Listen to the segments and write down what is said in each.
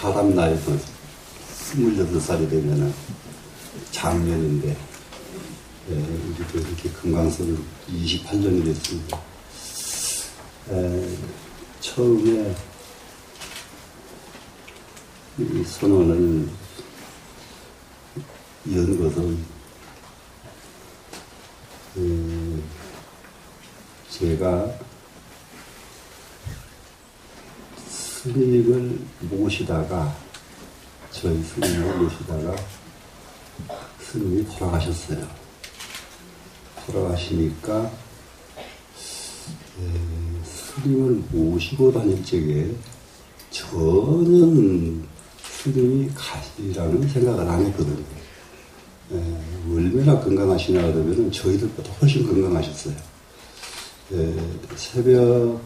사람 나이도 28살이 되면은 장년인데, 우리도 이렇게 건강성을 28년이 됐습니다. 처음에 이 선언을 연 것은, 제가 스님을 모시다가, 저희 스님을 모시다가 스님이 돌아가셨어요. 돌아가시니까 스님을 모시고 다닐 적에 전혀 스님이 가시라는 생각을 안 했거든요. 얼마나 건강하시냐 그러면 저희들보다 훨씬 건강하셨어요. 새벽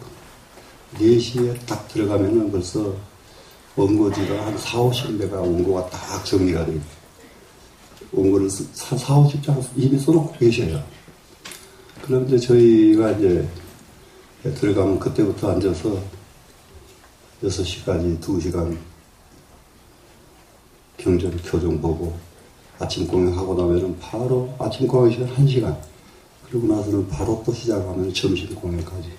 4시에 딱 들어가면은 벌써 원고지가 한 4, 50대가 원고가 딱 정리가 돼요. 원고를 4, 50장 이미 써놓고 계셔요. 그럼 이제 저희가 이제 들어가면 그때부터 앉아서 6시까지 2시간 경전 교정 보고 아침 공양하고 나면은 바로 아침 공양 시간 1시간. 그러고 나서는 바로 또 시작하면 점심 공양까지.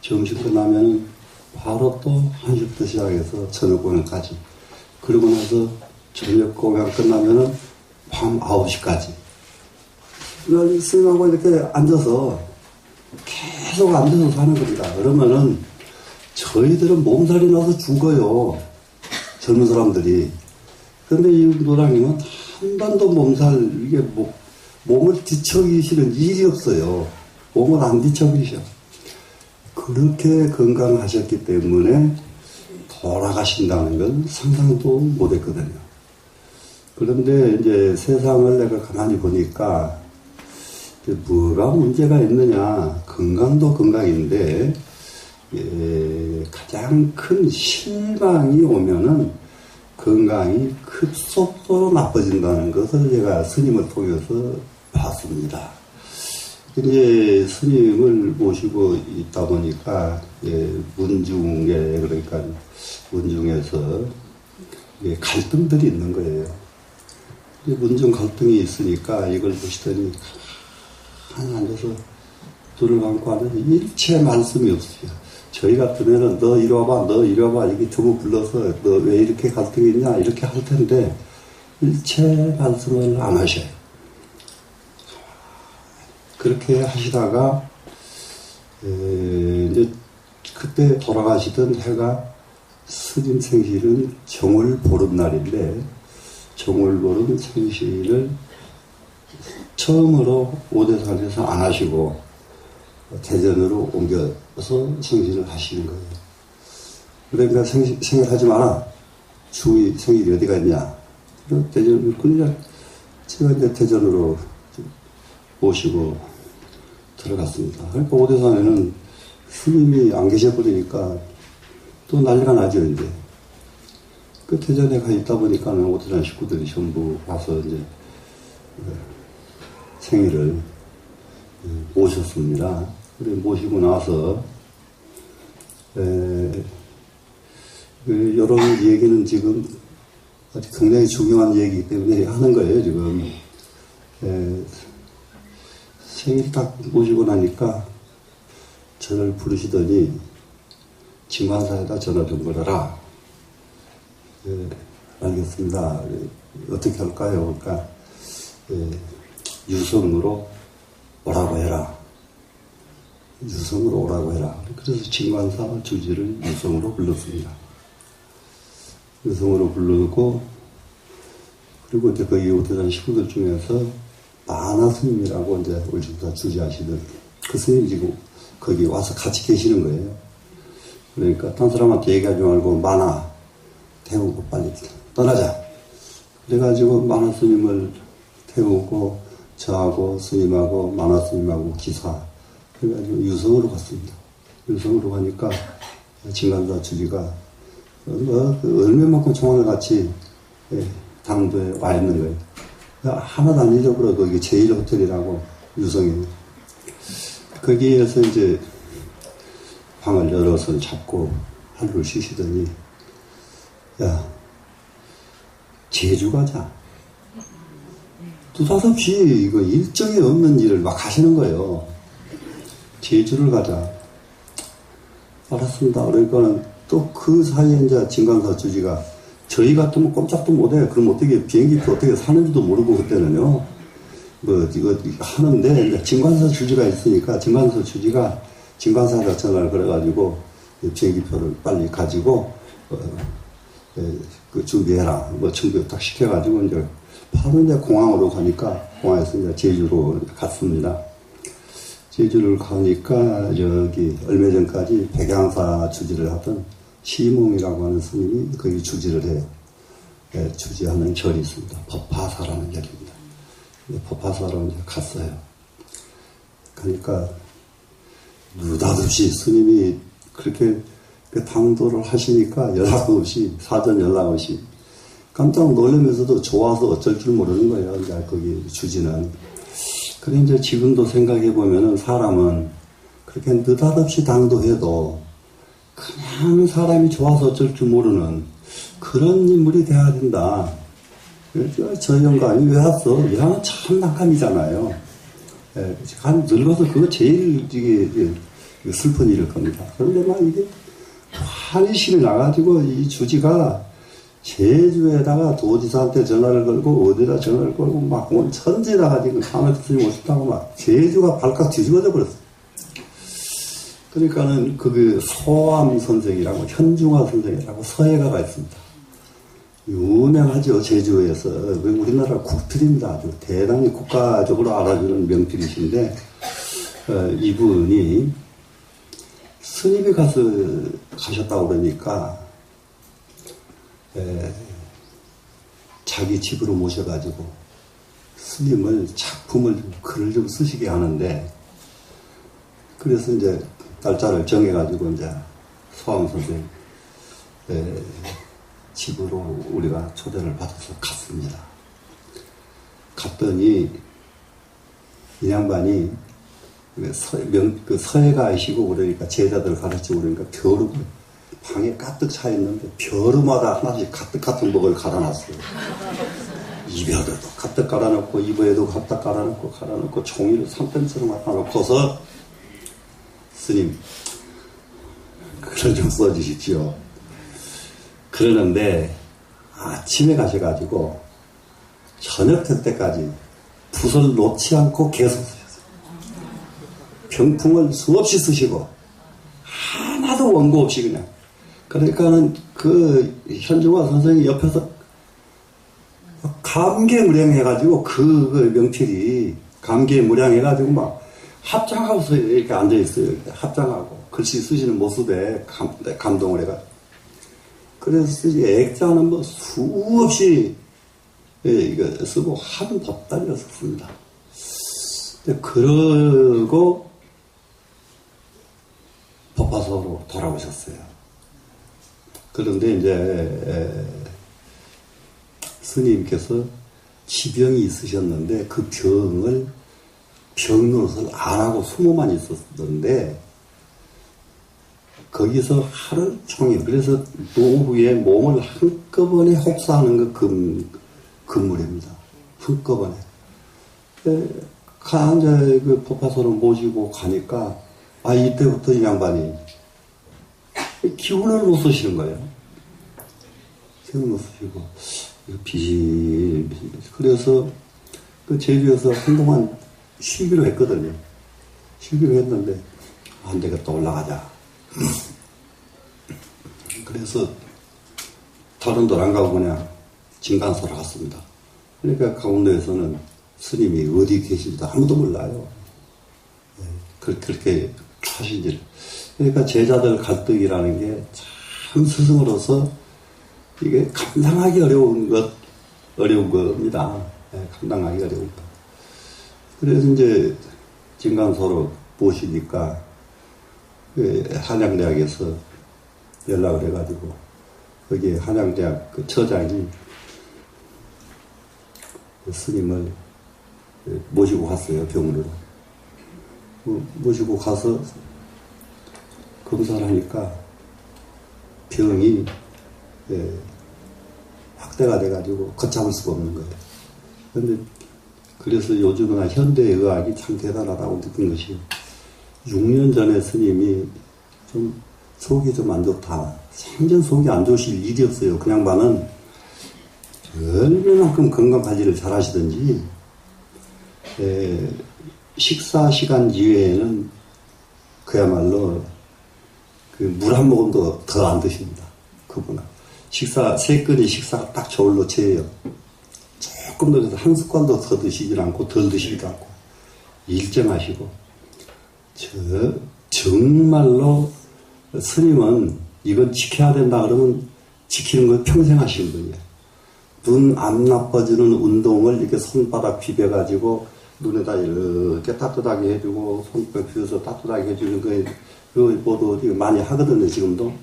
점심 끝나면은 바로 또 1시부터 시작해서 저녁 공양까지. 그러고 나서 저녁 공양 끝나면은 밤 9시까지. 스님하고 이렇게 앉아서 계속 앉아서 사는 겁니다. 그러면은 저희들은 몸살이 나서 죽어요. 젊은 사람들이. 근데 이 노랑님은 한 번도 몸살, 이게 몸을 뒤척이시는 일이 없어요. 몸을 안 뒤척이셔. 그렇게 건강하셨기 때문에 돌아가신다는 건 상상도 못 했거든요. 그런데 이제 세상을 내가 가만히 보니까 뭐가 문제가 있느냐. 건강도 건강인데, 가장 큰 실망이 오면은 건강이 급속도로 나빠진다는 것을 제가 스님을 통해서 봤습니다. 이제 스님을 모시고 있다 보니까, 문중에, 그러니까 문중에서 갈등들이 있는 거예요. 문중 갈등이 있으니까 이걸 보시더니 가만히 앉아서 눈을 감고 앉아서 일체 말씀이 없어요. 저희 같으면은 너 이리 와봐, 너 이리 와봐, 이렇게 두고 불러서 너 왜 이렇게 갈등이 있냐, 이렇게 할 텐데, 일체 말씀을 안 하셔요. 그렇게 하시다가, 이제 그때 돌아가시던 해가 스님 생실은 정월 보름날인데, 정월 보름 생실을 처음으로 오대산에서 안 하시고 대전으로 옮겨서 생일을 하시는 거예요. 그러니까 생일하지 마라. 주의 생일이 어디가 있냐. 대전을 그냥 제가 이제 대전으로 모시고 들어갔습니다. 그러니까 오대산에는 스님이 안 계셔버리니까 또 난리가 나죠, 이제. 그 대전에 가 있다 보니까는 오대산 식구들이 전부 와서 이제 생일을 모셨습니다. 그래 모시고 나서 이런 얘기는 지금 아주 굉장히 중요한 얘기이기 때문에 하는 거예요. 지금 생일 딱 모시고 나니까 저를 부르시더니 진관사에다 전화 좀 걸어라. 알겠습니다. 어떻게 할까요? 그러니까 유성으로 오라고 해라. 유성으로 오라고 해라. 그래서 진관사 주지를 유성으로 불렀습니다. 유성으로 부르고, 그리고 이제 거기 오대산 식구들 중에서 마나 스님이라고 이제 울진사 주지하시던 그 스님이 지금 거기 와서 같이 계시는 거예요. 그러니까 딴 사람한테 얘기하지 말고 마나 태우고 빨리 떠나자. 그래가지고 마나 스님을 태우고 저하고 스님하고 마나 스님하고 기사 그래가지고 유성으로 갔습니다. 유성으로 가니까 진간사 주지가 얼마만큼 총알을 같이 당도에 와 있는 거예요. 하나도 안 잊어버려. 거기 제1호텔이라고 유성이. 거기에서 이제 방을 열어서 잡고 하루를 쉬시더니, 야, 제주 가자. 느닷없이 이거 일정이 없는 일을 막 하시는 거예요. 제주를 가자. 알았습니다. 그러니까 또 그 사이에 이제 진관사 주지가 저희 같으면 꼼짝도 못해. 그럼 어떻게 비행기표 어떻게 사는지도 모르고 그때는요. 뭐 이거 하는데 이제 진관사 주지가 있으니까 진관사 주지가 진관사한테 전화를 걸어가지고 비행기표를 빨리 가지고 그 준비해라. 뭐 준비 딱 시켜가지고 이제 바로 이제 공항으로 가니까 공항에서 이제 제주로 갔습니다. 제주를 가니까 여기 얼마 전까지 백양사 주지를 하던 시몽이라고 하는 스님이 거기 주지를 해요. 예, 주지하는 절이 있습니다. 법화사라는 절입니다. 법화사로 이제 갔어요. 그러니까 느닷없이 스님이 그렇게 그 당도를 하시니까 연락 없이 사전 연락 없이 깜짝 놀라면서도 좋아서 어쩔 줄 모르는 거예요. 이제 거기 주지는. 그래 이제 지금도 생각해 보면은 사람은 그렇게 느닷없이 당도해도 그냥 사람이 좋아서 어쩔 줄 모르는 그런 인물이 돼야 된다. 저 영감이 왜 왔어? 이러면 참 난감이잖아요. 예, 한 늙어서 그거 제일 이게 슬픈 일일 겁니다. 그런데 막 이게 한의실에 나가지고 이 주지가 제주에다가 도지사한테 전화를 걸고 어디다 전화를 걸고 막 온 천지에다가 지금 사무엘 스님 오셨다고 막 제주가 발칵 뒤집어져 버렸어요. 그러니까는 그 소암 선생이라고 현중화 선생이라고 서예가가 있습니다. 유명하죠. 제주에서 우리나라 국필입니다. 아주 대단히 국가적으로 알아주는 명필이신데 이분이 스님이 가셨다고 그러니까 자기 집으로 모셔가지고 스님을 작품을 글을 좀 쓰시게 하는데 그래서 이제 날짜를 정해가지고 이제 소암 선생 집으로 우리가 초대를 받아서 갔습니다. 갔더니 이 양반이 그 서예가이시고 그러니까 제자들 가르치고 그러니까 벼룩을 방에 가득 차 있는데 벼루마다 하나씩 가득 같은 먹을 갈아놨어요. 이별에도 가득 갈아놓고 이브에도 가득 갈아놓고 종이를 삼펜처럼 갖다 놓고서 스님 글을 좀 써주십시오. 그러는데 아침에 가셔가지고 저녁 될 때까지 붓을 놓지 않고 계속 쓰셨어요. 병풍을 수없이 쓰시고 하나도 원고 없이 그냥. 그러니까는 그 현중화 선생이 옆에서 감개무량해가지고 그 명필이 감개무량해가지고 막 합장하고서 이렇게 앉아있어요. 이렇게 합장하고 글씨 쓰시는 모습에 감동을 해가지고. 그래서 액자는 뭐 수없이 이거 쓰고 한 보따리를 썼습니다. 그러고 법화서로 돌아오셨어요. 그런데 이제 스님께서 지병이 있으셨는데 그 병을 병노릇을 안 하고 숨어만 있었는데 거기서 하루 종일 그래서 노후에 몸을 한꺼번에 혹사하는 거 금물입니다. 한꺼번에. 이제 그 법화서를 모시고 가니까 이때부터 이 양반이 기운을 못 쓰시는 거예요. 기운을 못 쓰시고 빛이 그래서 그 제주에서 한동안 쉬기로 했거든요. 쉬기로 했는데 안 되겠다 올라가자. 그래서 다른 데를 안 가고 그냥 진간소로 갔습니다. 그러니까 강원도에서는 스님이 어디 계신지도 아무도 몰라요. 그렇게 하신지를. 그러니까 제자들 갈등이라는 게 참 스승으로서 이게 감당하기 어려운 겁니다. 감당하기 어려운 것. 그래서 이제 진간소로 모시니까 한양대학에서 연락을 해가지고 거기 한양대학 그 처장이 그 스님을 모시고 갔어요. 병원으로. 모시고 가서 검사를 하니까 병이 확대가 돼가지고 걷잡을 수가 없는 거예요. 그런데 그래서 요즘은 현대의학이 참 대단하다고 느낀 것이 6년 전에 스님이 좀 속이 좀 안 좋다. 생전 속이 안 좋으실 일이 없어요. 그냥 반은 얼마만큼 건강관리를 잘 하시든지 식사 시간 이외에는 그야말로 그 물 한 모금도 더 안 드십니다. 그분은 식사 3끼니 식사가 딱 저울로 재요. 조금 더 해서 한 숟갈도 더 드시질 않고 덜 드시기도 않고 일정하시고 정말로 스님은 이건 지켜야 된다 그러면 지키는 걸 평생 하시는 분이에요. 눈 안 나빠지는 운동을 이렇게 손바닥 비벼가지고 눈에다 이렇게 따뜻하게 해주고 손뼉 비워서 따뜻하게 해주는 거 그거 모두 많이 하거든요. 지금도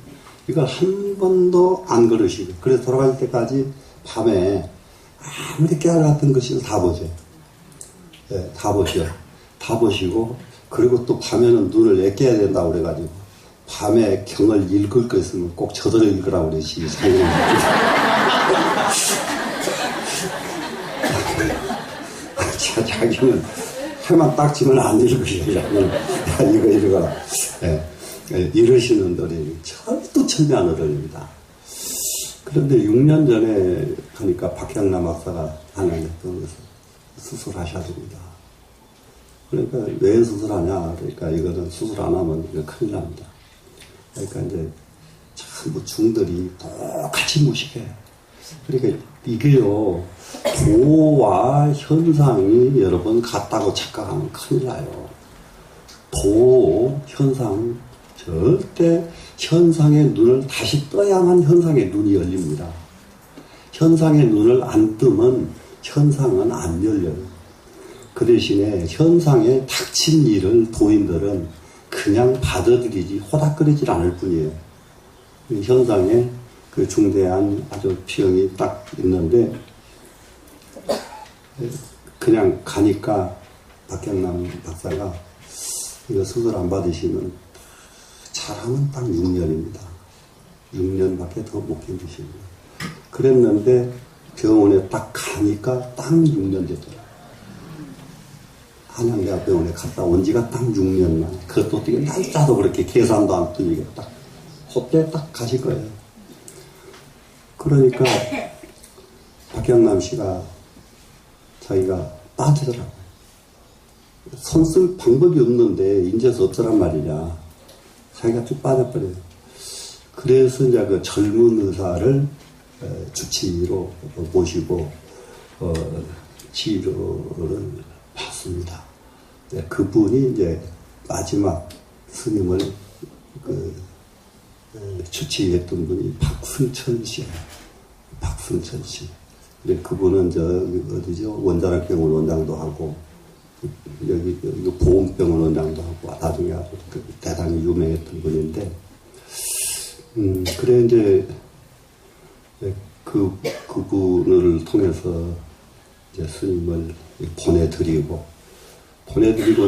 이걸 한 번도 안 걸으시고 그래서 돌아갈 때까지 밤에 아무리 깨알 같은 것이 다 보세요. 네, 다 보셔. 다 보시고 그리고 또 밤에는 눈을 애껴야 된다고 그래가지고 밤에 경을 읽을 거 있으면 꼭 저더러 읽으라고 그러시. 자기는 해만 딱 지면 안 읽으시죠. 이거 읽어라. 네. 네, 이러시는 어른이 철두철미한 어른입니다. 그런데 6년 전에 하니까 박향남 박사가 하나님께서 수술하셔야 됩니다. 그러니까 왜 수술하냐? 그러니까 이거는 수술 안 하면 이거 큰일 납니다. 그러니까 이제 전부 중들이 똑같이 무식해요. 그러니까 이게요, 도와 현상이 여러분 같다고 착각하면 큰일 나요. 도, 현상, 절대 현상의 눈을 다시 떠야만 현상의 눈이 열립니다. 현상의 눈을 안 뜨면 현상은 안 열려요. 그 대신에 현상에 닥친 일을 도인들은 그냥 받아들이지 호닥거리질 않을 뿐이에요. 현상에 그 중대한 아주 피형이 딱 있는데 그냥 가니까 박경남 박사가 이거 수술 안 받으시면 잘하면 딱 6년입니다. 6년밖에 더 못 견디십니다. 그랬는데 병원에 딱 가니까 딱 6년 됐더라고요. 한양대학병원에 갔다 온 지가 딱 6년 만에. 그것도 어떻게 날짜도 그렇게 계산도 안 뜨이게 딱 그때 딱 가실 거예요. 그러니까 박경남 씨가 자기가 빠지더라고요. 손 쓸 방법이 없는데 인제서 어쩌란 말이냐. 자기가 쭉 빠져버려요. 그래서 이제 그 젊은 의사를 주치의로 모시고 치료를 받습니다. 그분이 이제 마지막 스님을 주치의했던 분이 박승천 씨예요. 박승천 씨. 근데 그분은 어디죠? 원자력병원 원장도 하고 여기 보험병원 원장도 하고 나중에 아주 대단히 유명했던 분인데 그래 이제 그분을 통해서 이제 스님을 보내드리고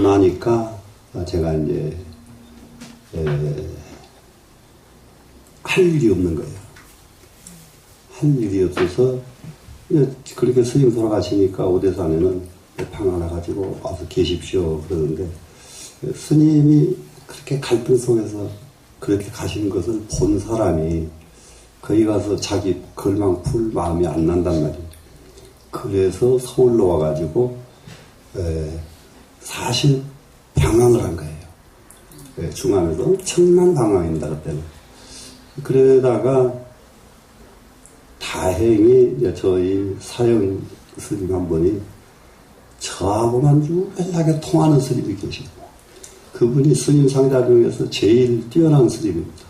나니까 제가 이제 할 일이 없는 거예요. 할 일이 없어서 그렇게 스님 돌아가시니까 오대산에는 방 하나 가지고 와서 계십시오 그러는데 스님이 그렇게 갈등 속에서 그렇게 가시는 것을 본 사람이 거기 가서 자기 걸망 풀 마음이 안 난단 말이에요. 그래서 서울로 와가지고 사실 방황을 한 거예요. 중암에서 엄청난 방황입니다 그때는. 그러다가 다행히 이제 저희 사형 스님 한 분이 저하고만 유일하게 통하는 스님이 계시고 그분이 스님 상자 중에서 제일 뛰어난 스님입니다.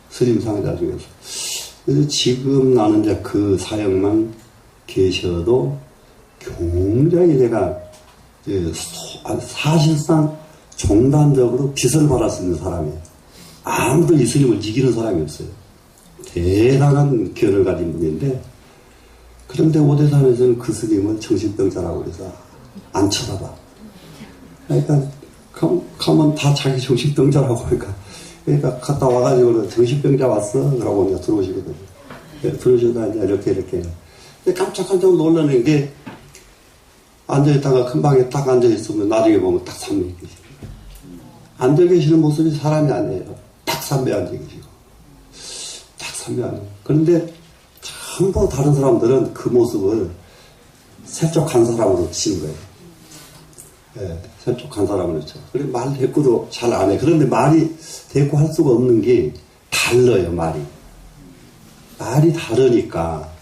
스님 상자 중에서. 그래서 지금 나는 이제 그 사형만 계셔도 굉장히 제가 사실상 종단적으로 빚을 받을 수 있는 사람이에요. 아무도 이 스님을 이기는 사람이 없어요. 대단한 견을 가진 분인데 그런데 오대산에서는 그 스님은 정신병자라고 해서 안 쳐다봐. 그러니까 가면 다 자기 정신병자라고 그러니까 갔다 와가지고 정신병자 왔어? 그러고 이제 들어오시거든요. 들어오시다 이제 이렇게 근데 깜짝깜짝 놀라는 게, 앉아있다가 큰 방에 딱 앉아있으면 나중에 보면 딱 삼배 계시고. 앉아 계시는 모습이 사람이 아니에요. 딱 삼배 앉아 계시고. 딱 삼배 앉아. 그런데 전부 다른 사람들은 그 모습을 세쪽한 사람으로 치는 거예요. 예, 세쪽한 사람으로 쳐. 그래, 말 대꾸도 잘 안 해. 그런데 말이 대꾸할 수가 없는 게 달라요, 말이. 말이 다르니까.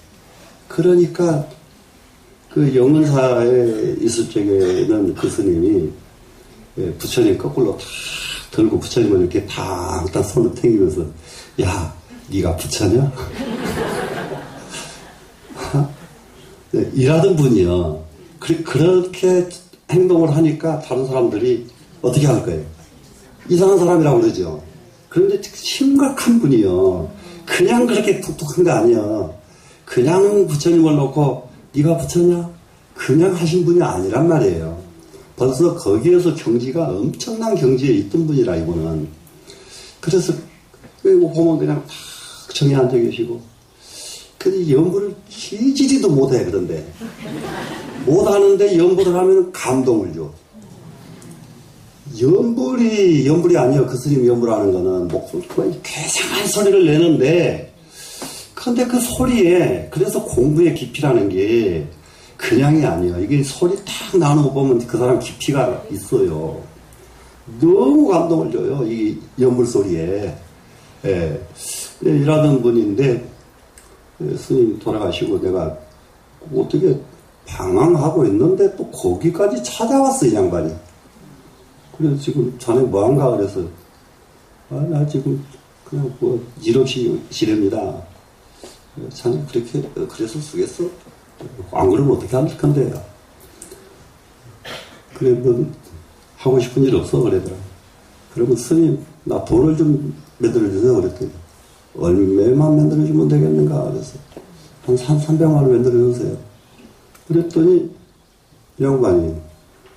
그러니까, 그 영은사에 있을 적에는 그 스님이 부처님 거꾸로 탁 들고 부처님을 이렇게 탁탁 손을 탱이면서, 야, 네가 부처냐? 네, 일하던 분이요. 그렇게 행동을 하니까 다른 사람들이 어떻게 할 거예요? 이상한 사람이라고 그러죠. 그런데 심각한 분이요. 그냥 그렇게 툭툭한 거 아니야. 그냥 부처님을 놓고 네가 부처냐? 그냥 하신 분이 아니란 말이에요. 벌써 거기에서 경지가 엄청난 경지에 있던 분이라 이분은. 그래서 보면 그냥 탁 정에 앉아 계시고 근데 연불을 기지리도 못해. 그런데 못하는데 연불을 하면 감동을 줘. 연불이 아니에요. 그 스님이 연불하는 거는 목소리가 괴상한 소리를 내는데 근데 그 소리에 그래서 공부의 깊이라는 게 그냥이 아니에요. 이게 소리 딱 나는 거 보면 그 사람 깊이가 있어요. 너무 감동을 줘요. 이 연불 소리에. 예. 일하던 분인데 스님 돌아가시고 내가 어떻게 방황하고 있는데 또 거기까지 찾아왔어, 이 양반이. 그래서 지금 자네 뭐한가 그래서 나 지금 그냥 뭐 일 없이 지냅니다. 자네 그렇게 그래서 쓰겠어? 안 그러면 어떻게 할 건데요? 그래 뭐 하고 싶은 일 없어 그러더라. 그러면 스님 나 돈을 좀 만들어주세요 그랬더니 얼마만 만들어주면 되겠는가 그래서 한 300만 원 만들어주세요. 그랬더니 이 양반이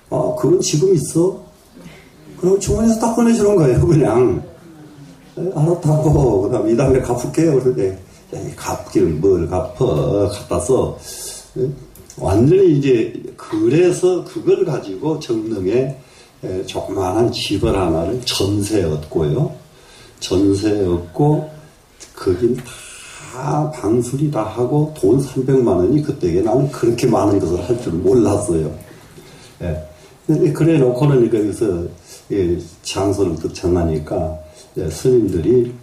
그건 지금 있어? 그럼 주머니에서 딱 꺼내주는 거예요 그냥. 알았다고 그 다음에 이 다음에 갚을게요. 그러는데 갚기를 뭘 갚어 갖다 써. 완전히 이제 그래서 그걸 가지고 정릉에 조그마한 집을 하나를 전세 얻고요. 전세 얻고 거긴 다 방수리 다 하고 돈 300만 원이 그때에 나는 그렇게 많은 것을 할 줄 몰랐어요. 그래 놓고는 거기서 장소를 또 정하니까 스님들이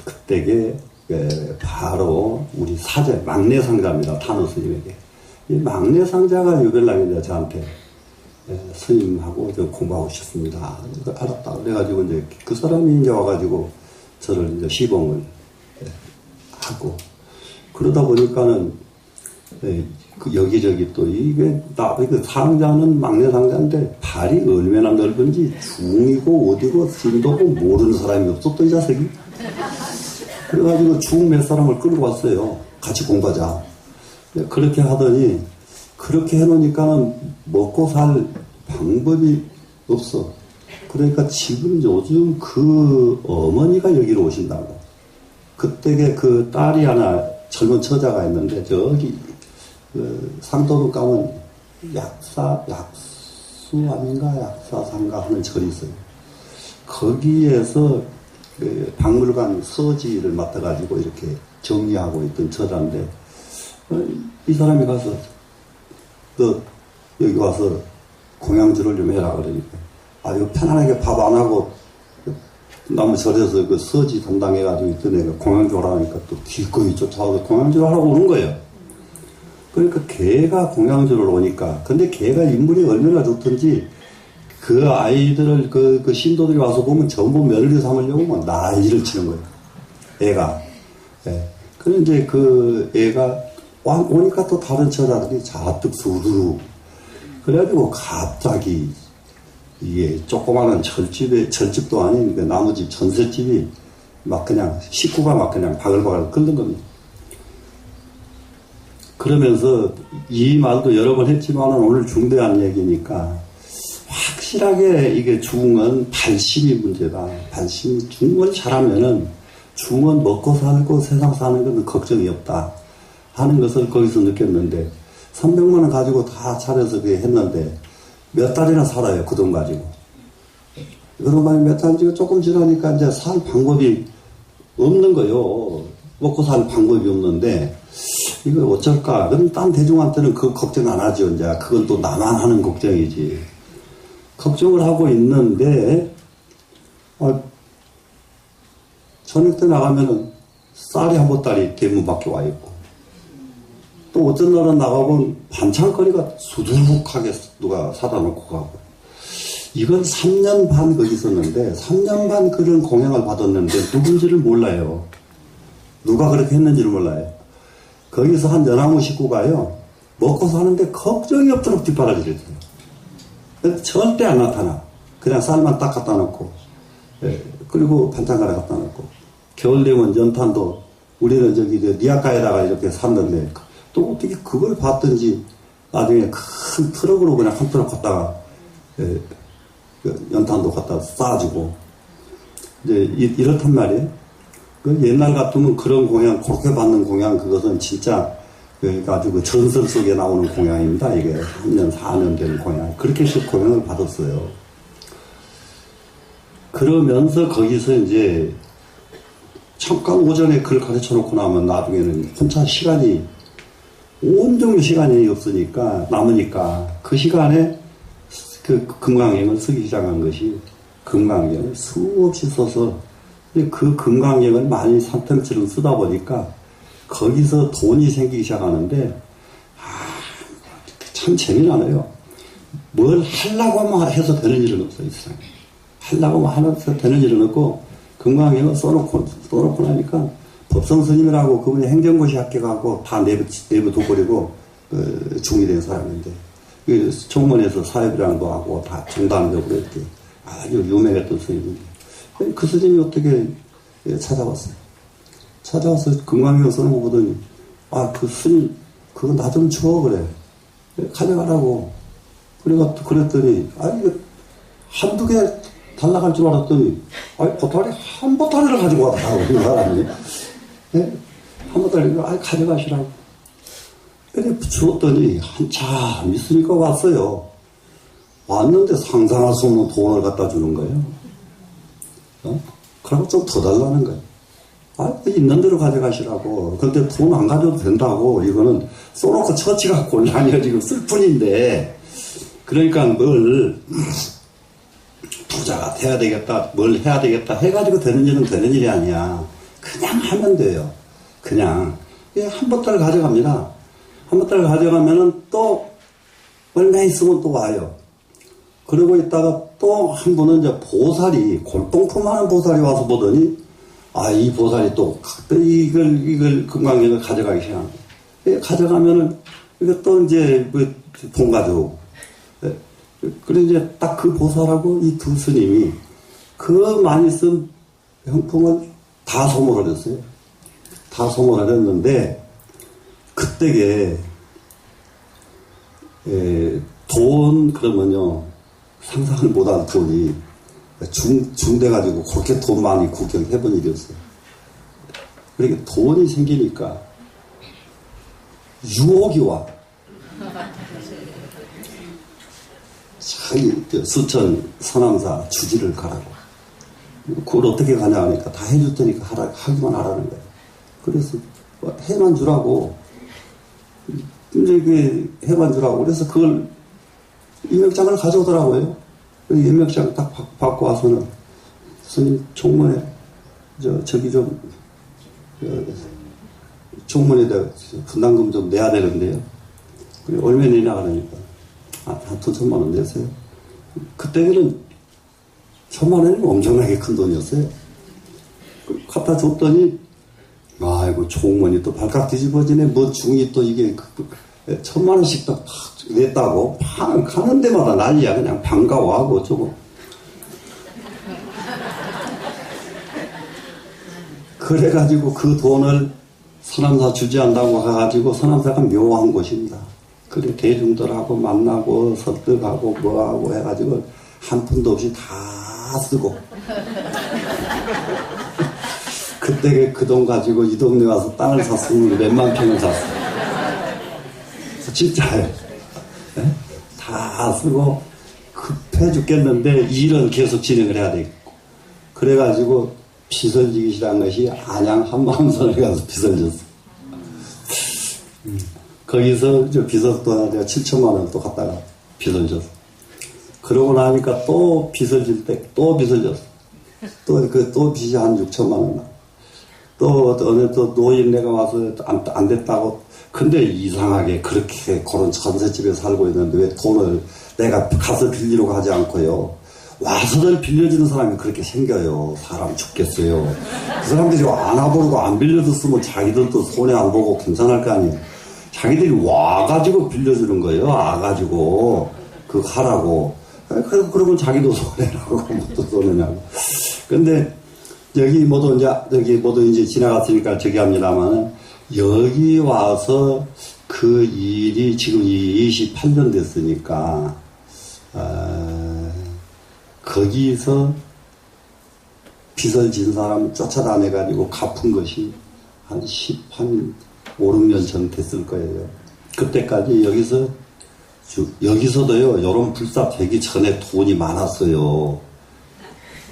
그때에 바로 우리 사제 막내 상자입니다. 탄호 스님에게 이 막내 상자가 유별나게 저한테 스님하고 공부하고 싶습니다. 알았다. 그래가지고 이제 그 사람이 이제 와가지고 저를 이제 시봉을 하고 그러다 보니까는 그 여기저기 또 이게 상자는 막내 상자인데 발이 얼마나 넓은지 중이고 어디고 진도고 모르는 사람이 없어 또 이 자식이. 그래가지고 중 몇 사람을 끌고 왔어요. 같이 공부하자. 그렇게 하더니 그렇게 해놓으니까는 먹고 살 방법이 없어. 그러니까 지금 요즘 그 어머니가 여기로 오신다고. 그때에 그 딸이 하나 젊은 처자가 있는데 저기 상도로 가면 약수 아닌가 약사상가 하는 절이 있어요. 거기에서 박물관 서지를 맡아가지고 이렇게 정리하고 있던 처자인데 이 사람이 가서 너 여기 와서 공양주를 좀 해라 그러니까 아주 편안하게 밥 안 하고 나무 절에서 그 서지 담당해가지고 있던 애가 공양주를 하니까 또 기꺼이 쫓아와서 공양주를 하라고 오는 거예요. 그러니까 걔가 공양주를 오니까 근데 걔가 인물이 얼마나 좋던지 그 아이들을 그 신도들이 와서 보면 전부 며느리 삼으려고 막 난리를 치는 거예요. 애가. 그런데 그 애가 오니까 또 다른 처자들이 자뜩 수두룩. 그래가지고 갑자기 이게 조그마한 절집도 아닌 그 나무집 전셋집이 막 그냥 식구가 막 그냥 바글바글 끓는 겁니다. 그러면서 이 말도 여러 번 했지만 오늘 중대한 얘기니까 확실하게 이게 중은 발심이 문제다. 발심이 중을 잘하면은 중은 먹고 살고 세상 사는 건 걱정이 없다 하는 것을 거기서 느꼈는데 300만 원 가지고 다 차려서 그게 했는데 몇 달이나 살아요. 그 돈 가지고. 그런 말이 몇 달 지고 조금 지나니까 이제 살 방법이 없는 거요. 먹고 살 방법이 없는데 이걸 어쩔까? 그럼 딴 대중한테는 그 걱정 안 하죠. 이제 그건 또 나만 하는 걱정이지. 걱정을 하고 있는데 저녁 때 나가면은 쌀이 한 보따리 대문 밖에 와 있고 또 어떤 날은 나가보면 반찬거리가 수두룩하게 누가 사다 놓고 가고 이건 3년 반 거기 있었는데 3년 반 그런 공양을 받았는데 누군지를 몰라요. 누가 그렇게 했는지를 몰라요. 거기서 한 연하무 식구가요. 먹고 사는데 걱정이 없도록 뒷바라지를 해요. 절대 안 나타나. 그냥 쌀만 딱 갖다 놓고 그리고 반찬가루 갖다 놓고 겨울 되면 연탄도 우리는 저기 니아가에다가 이렇게 샀는데 또 어떻게 그걸 봤든지 나중에 큰 트럭으로 그냥 한 트럭 갖다가 연탄도 갖다 쌓아주고 이제 이렇단 말이에요. 그 옛날 같으면 그런 공양, 그렇게 받는 공양 그것은 진짜 아주 그 전설 속에 나오는 공양입니다. 이게 3년, 4년 된 공양. 그렇게 해서 공양을 받았어요. 그러면서 거기서 이제 잠깐 오전에 그걸 가르쳐 놓고 나면 나중에는 혼자 시간이 온종일 시간이 없으니까 남으니까 그 시간에 그 금강경을 쓰기 시작한 것이 금강경을 수없이 써서 그 금강경을 많이 산템처럼 쓰다 보니까 거기서 돈이 생기기 시작하는데 참 재미나네요. 뭘 하려고 하면 해서 되는 일은 없어요. 이 세상에. 하려고 하면 해서 되는 일은 없고 금강경을 써놓고 나니까 법성 스님이라고 그분이 행정고시 합격하고 다 내부 둬버리고 중이 된 사람인데 총무원에서 사회비랑도 하고 다 정당도 그랬대. 아주 유명했던 스님인데 그 스님이 어떻게 찾아왔어요. 찾아와서 금강경 써놓은 거 보더니 그 스님 그거 나 좀 줘 그래. 가져가라고. 그랬더니 이거 한두 개 달라갈 줄 알았더니 보따리 한 보따리를 가지고 왔다고 그 사람이. 한 보따리 가져가시라고. 그래 주었더니 한참 있으니까 왔어요. 왔는데 상상할 수 없는 돈을 갖다 주는 거예요. 그러고 좀 더 달라는 거예요. 있는 대로 가져가시라고. 근데 돈 안 가져도 된다고. 이거는 써놓고 처치가 곤란해요. 지금 쓸 뿐인데. 그러니까 뭘 부자가 돼야 되겠다. 뭘 해야 되겠다. 해가지고 되는 일은 되는 일이 아니야. 그냥 하면 돼요. 그냥. 한 보따리 가져갑니다. 한 보따리 가져가면은 또 얼마 있으면 또 와요. 그러고 있다가 또 한 번은 이제 보살이, 골동품하는 보살이 와서 보더니, 이 보살이 또 이걸 금강경을 가져가기 시작합니다. 가져가면은, 이거 또 이제 돈 가지고. 그래 이제 딱 그 보살하고 이 두 스님이 그 많이 쓴 형품을 다 소모를 했어요. 다 소모를 했는데, 그때게, 돈, 그러면요, 상상을 못한 돈이 중돼가지고 그렇게 돈 많이 구경해본 일이 없어요. 그러니까 돈이 생기니까 유혹이 와. 자기 수천 서남사 주지를 가라고. 그걸 어떻게 가냐 하니까 다 해줄 테니까 하기만 하라는 거예요. 그래서 해만 주라고. 이제 그 해만 주라고. 그래서 그걸 임명장을 가져오더라고요. 임명장 딱 받고 와서는 스님 총무에 저기 좀 총무에다 분담금 좀 내야 되는데요. 그래 얼마 내냐 그러니까 한 2천만 원 내세요. 그때는 1,000만 원이 엄청나게 큰 돈이었어요. 갖다 줬더니 아이고 총무니 또 발칵 뒤집어지네. 뭐 중이 또 이게 1,000만 원씩 딱 냈다고 가는 데마다 난리야. 그냥 반가워하고 어쩌고. 그래가지고 그 돈을 서남사 주지한다고 가가지고 서남사가 묘한 곳입니다. 그래 대중들하고 만나고 설득하고 뭐하고 해가지고 한 푼도 없이 다 쓰고 그때 그 돈 가지고 이 동네 와서 땅을 샀으면 몇만 평을 샀어. 진짜예요. 네? 다 쓰고 급해 죽겠는데 일은 계속 진행을 해야 되고 그래가지고 빚을 지기 시작한 것이 안양 한마음선에 가서 빚을 졌어. 거기서 저 빚을 또 내가 7천만 원 또 갖다가 빚을 졌어. 그러고 나니까 또 빚을 질 때 또 빚을 졌어. 또 빚이 한 6천만 원. 또 어느 또 노인네가 와서 안 됐다고. 근데 이상하게 그렇게 그런 전셋집에 살고 있는데 왜 돈을 내가 가서 빌리러 가지 않고요. 와서들 빌려주는 사람이 그렇게 생겨요. 사람 죽겠어요. 그 사람들이 안 와보고 안 빌려줬으면 자기들도 손해 안 보고 괜찮을 거 아니에요. 자기들이 와가지고 빌려주는 거예요. 와가지고 그거 하라고. 그러면 자기도 손해라고 뭐또 손해냐고. 근데 여기 모두 이제 지나갔으니까 저기 합니다만은 여기 와서 그 일이 지금 28년 됐으니까 거기서 빚을 진 사람 쫓아다녀가지고 갚은 것이 한 5, 6년 전 됐을 거예요. 그때까지 여기서도요, 이런 불사 되기 전에 돈이 많았어요.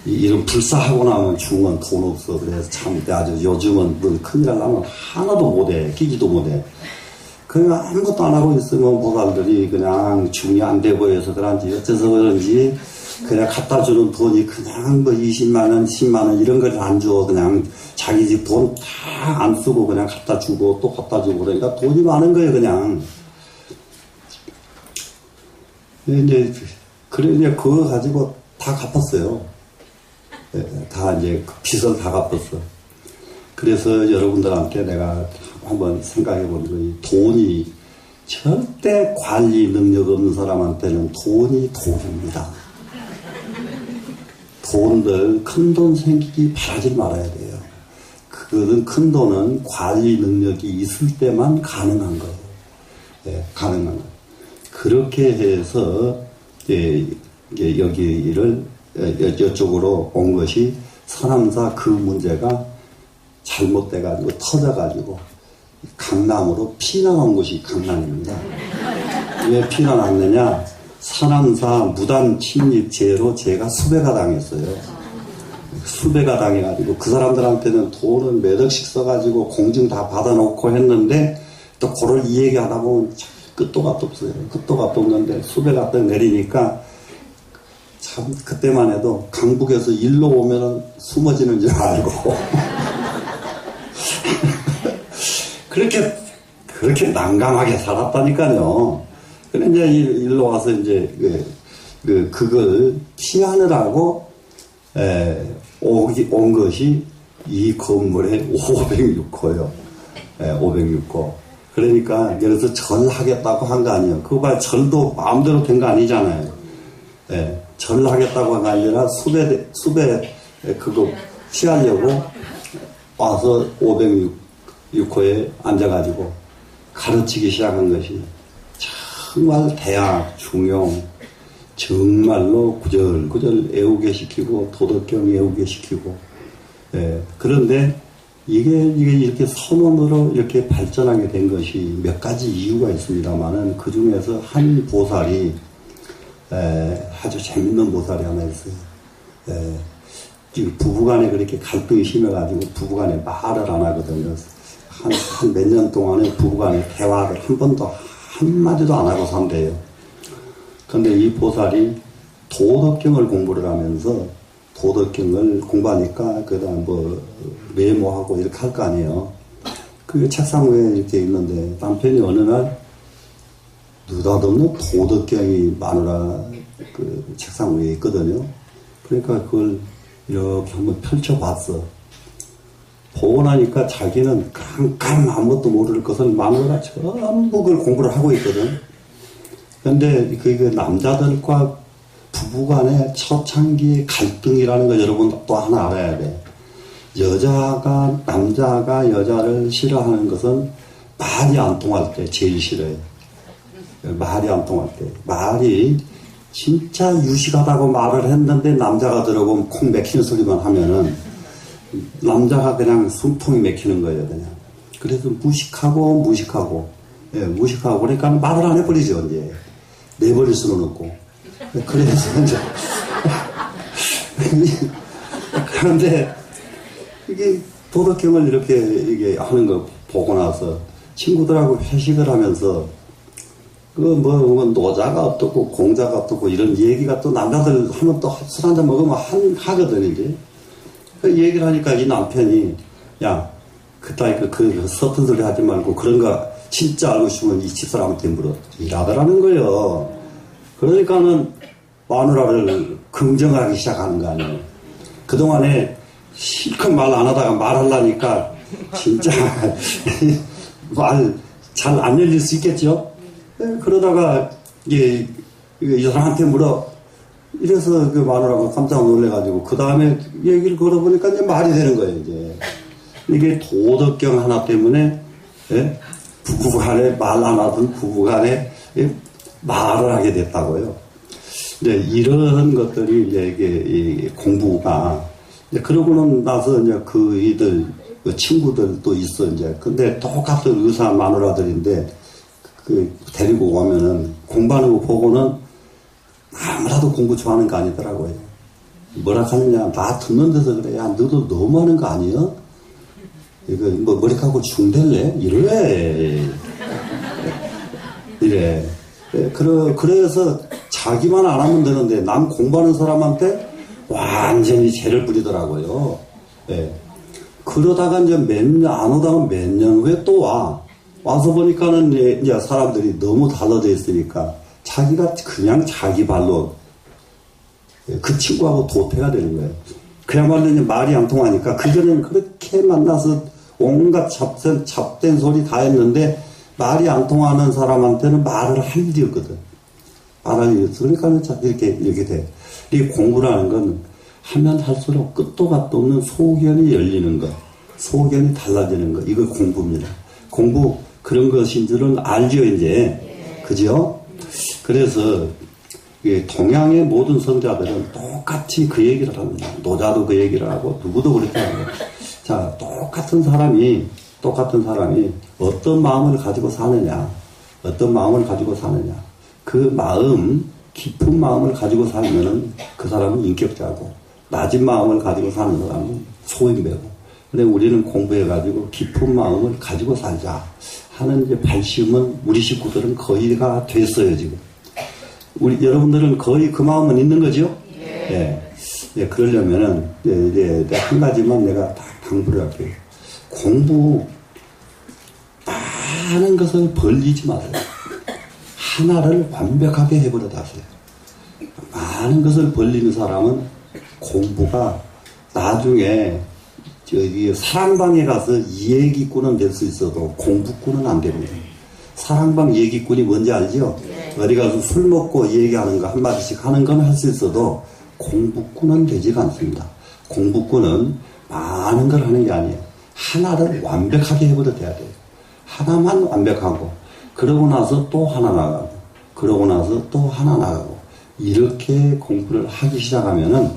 이런 불사하고 나면 중은 돈 없어. 그래서 참 아주 요즘은 뭐 큰일 나면 하나도 못해. 끼지도 못해. 그냥 아무것도 안 하고 있으면 보살들이 그냥 중이 안 돼 보여서 그런지 어째서 그런지 그냥 갖다 주는 돈이 그냥 뭐 20만원, 10만원 이런 걸 안 줘. 그냥 자기 집 돈 다 안 쓰고 그냥 갖다 주고 또 갖다 주고 그러니까 돈이 많은 거예요, 그냥. 그래, 그거 가지고 다 갚았어요. 다 이제 빚을 다 갚았어. 그래서 여러분들한테 내가 한번 생각해 보는 거예요. 돈이 절대 관리 능력 없는 사람한테는 돈이 독입니다. 돈들 큰 돈 생기기 바라지 말아야 돼요. 큰 돈은 관리 능력이 있을 때만 가능한 거예요. 가능한 거예요. 그렇게 해서 여기를 이쪽으로 온 것이 서남사 그 문제가 잘못돼가지고 터져가지고 강남으로 피난온 곳이 강남입니다. 왜 피난왔느냐? 서남사 무단 침입죄로 제가 수배가 당했어요. 수배가 당해가지고 그 사람들한테는 돈을 몇 억씩 써가지고 공증 다 받아놓고 했는데 또 그걸 이 얘기하다 보면 끝도 값도 없어요. 끝도 값도 없는데 수배가 또 내리니까 참 그때만 해도 강북에서 일로 오면은 숨어지는 줄 알고 그렇게 난감하게 살았다니까요. 그래 이제 일로 와서 이제 그걸 피하느라고 온 것이 이 건물의 506호요. 506호. 그러니까 그래서 절하겠다고 한 거 아니에요. 그거 봐 절도 마음대로 된 거 아니잖아요. 절하겠다고 한 게 아니라 수배 그거 피하려고 와서 506호에 앉아가지고 가르치기 시작한 것이 정말 대학, 중용 정말로 구절구절 애우게 시키고 도덕경 애우게 시키고 그런데 이게 이렇게 선언으로 이렇게 발전하게 된 것이 몇 가지 이유가 있습니다만은 그 중에서 한 보살이 아주 재밌는 보살이 하나 있어요. 부부간에 그렇게 갈등이 심해가지고 부부간에 말을 안 하거든요. 한 몇 년 동안에 부부간에 대화를 한 번도 한마디도 안 하고 산대요. 근데 이 보살이 도덕경을 공부를 하면서 도덕경을 공부하니까 그다음 뭐 메모하고 이렇게 할 거 아니에요. 그 책상 위에 이렇게 있는데 남편이 어느 날 느닷없는 도덕경이 마누라 그 책상 위에 있거든요. 그러니까 그걸 이렇게 한번 펼쳐봤어. 보고 나니까 자기는 깜깜 아무것도 모를 것을 마누라가 전부 그걸 공부를 하고 있거든. 근데 그 남자들과 부부간의 초창기 갈등이라는 걸 여러분 또 하나 알아야 돼. 남자가 여자를 싫어하는 것은 말이 안 통할 때 제일 싫어요. 말이 안 통할 때. 말이 진짜 유식하다고 말을 했는데 남자가 들어보면 콩 맥히는 소리만 하면은 남자가 그냥 숨통이 맥히는 거예요, 그냥. 그래서 무식하고 예, 무식하고 그러니까 말을 안 해버리죠, 이제. 내버릴 수는 없고. 그래서 이제. 그런데 이게 도덕경을 이렇게 이게 하는 거 보고 나서 친구들하고 회식을 하면서 노자가 어떻고 공자가 어떻고 이런 얘기가 또 남자들 하면 또 술 한잔 먹으면 하거든, 이제. 그 얘기를 하니까 이 남편이, 야, 그따위 서툰 소리 하지 말고 그런 거 진짜 알고 싶으면 이 집사람한테 물어. 일하더라는 거예요. 그러니까는 마누라를 긍정하기 시작하는 거 아니에요. 그동안에 실컷 말 안 하다가 말하려니까 진짜 말 잘 안 열릴 수 있겠죠? 그러다가 이 사람한테 물어. 이래서 그 마누라가 깜짝 놀래가지고 그 다음에 얘기를 걸어보니까 이제 말이 되는 거예요, 이제. 이게 도덕경 하나 때문에, 예? 부부간에 말 안 하던 부부간에 말을 하게 됐다고요. 네, 이런 것들이 이제 이게 공부가, 이제 그러고는 나서 이제 그 친구들도 있어, 이제. 근데 똑같은 의사 마누라들인데, 데리고 오면은 공부하는 거 보고는 아무라도 공부 좋아하는 거 아니더라고요. 뭐라 하느냐, 나 듣는 데서 그래. 야, 너도 너무 하는 거 아니야? 이거 머리 감고 중댈래? 이래. 그래서 자기만 안 하면 되는데 남 공부하는 사람한테 완전히 죄를 부리더라고요. 예. 그러다가 이제 안 오다가 몇 년 후에 또 와. 와서 보니까는 이제 사람들이 너무 달라져 있으니까 자기가 그냥 자기 발로 그 친구하고 도태가 되는 거예요. 그야말로 이제 말이 안 통하니까 그전에는 그렇게 만나서 온갖 잡된 소리 다 했는데 말이 안 통하는 사람한테는 말을 할 일이 없거든. 말할 일이 없어. 그러니까 이렇게 돼. 이 공부라는 건 하면 할수록 끝도 갓도 없는 소견이 열리는 것, 소견이 달라지는 것, 이거 공부입니다. 공부 그런 것인 줄은 알죠, 이제. 그죠? 그래서 동양의 모든 성자들은 똑같이 그 얘기를 합니다. 노자도 그 얘기를 하고 누구도 그렇게 하고. 자, 똑같은 사람이 어떤 마음을 가지고 사느냐, 그 마음, 깊은 마음을 가지고 살면은 그 사람은 인격자고, 낮은 마음을 가지고 사는 사람은 소인배고. 근데 우리는 공부해가지고 깊은 마음을 가지고 살자 하는 이제 발심은 우리 식구들은 거의가 됐어요, 지금. 여러분들은 거의 그 마음은 있는 거죠? 예. 예, 그러려면은, 이제 한 가지만 내가 다 당부를 할게요. 공부, 많은 것을 벌리지 마세요. 하나를 완벽하게 해버려다 하세요. 많은 것을 벌리는 사람은 공부가 나중에 사랑방에 가서 얘기꾼은 될 수 있어도 공부꾼은 안 됩니다. 사랑방 얘기꾼이 뭔지 알죠? 어디 가서 술 먹고 얘기하는 거 한마디씩 하는 건 할 수 있어도 공부꾼은 되지가 않습니다. 공부꾼은 많은 걸 하는 게 아니에요. 하나를 완벽하게 해버려야 돼요. 하나만 완벽하고, 그러고 나서 또 하나 나가고, 그러고 나서 또 하나 나가고, 이렇게 공부를 하기 시작하면은